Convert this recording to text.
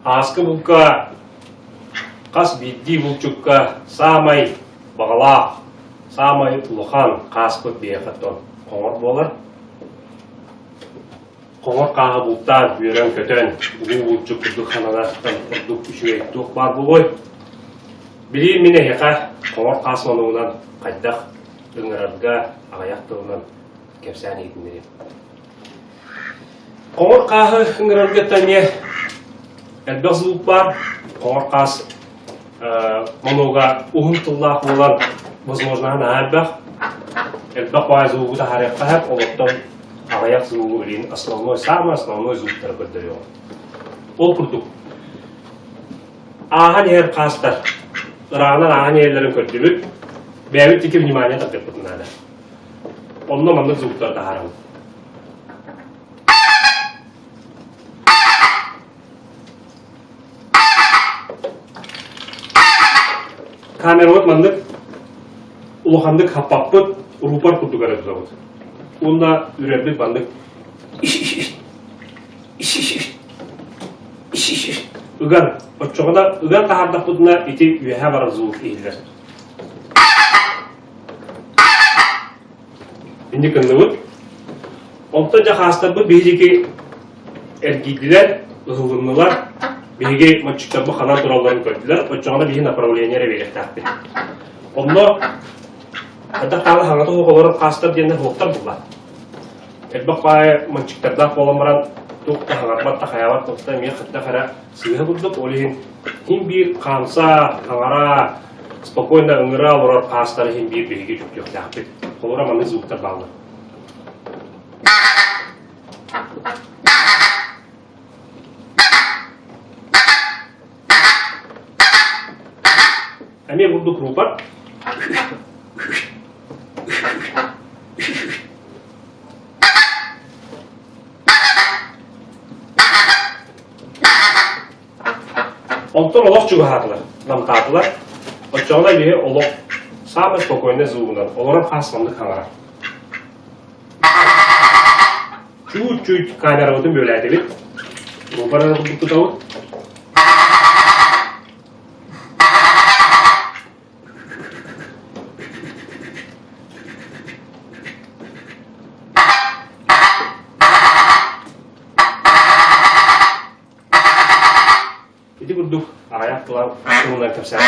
Аскы бұлка, қас бидді бұлчукка, самай бағала, самай ұлыхан қаспы бейқаттон қоңыр болар. Қоңыр қағы бұлттан, үйрен көтен, бұл бұлчук күрдік қананаттан үрдік үшігейттік бар бұлой. Білейін мене еқа қоңыр қасмануынан қайдақ үңірарға ағаяқтығынан кепсән етіндерем. Қоңыр қағы үңірарға тәне әлбәқ зұлық бар, қоңыр қас мұнуға ұғымтыллақ болан возможнаған әлбәқ. Әлбәқ бай зұлығы да харекқа әп, олықтан ағаяқ зұлығы өлейін самый основной зұлықтар көрдірі ол. Ол күрдік. Аған ер қастар, ұрағынан аған ерлерін көрділік, бәуіт теке внимание тақып бұтынады. Онына маңдық зұлықтарды харам. Камерот мандык, улухандык хаппаппыт, рупар курдук арады завод. Онда үрәббек мандык. Үган, отчоғыда үган тахардақ бұдына ити үйәһә барар зуық ейлер. Инди кынды бұд. Онта жақастар бұд бейжеке әргейділер, ұғылынылар. Беге мальчиктарды ханан тураларын көрділер, отчоғына бейі направлениялары берек тақпен. Онда әдіқтағы хаңаты оғыларын қастар дейінді хоқтар бұлла. Әлбақ бай мальчиктарда қоламыран тұқты хаңарбатта қаяват тұқты мен қытта қара сүйе бұлдық. Олейін хим бір қамса, хаңара, спокойна үңіра олар қастары хим бір беге жүктек тақпен. Қолыра маңыз ұқтар балды. Әме бұлдық рупар. Онтон олық жүгі хатылар, намтатылар. Отчағына бейі олық самы спокойны зуғынан, оларым қасымды қаңара. Чуть-чуть камера өтін бөлі әділік. Рупар бұлдық тауыт. Iti kurduk аяқ қылар, соңынан кәпсәр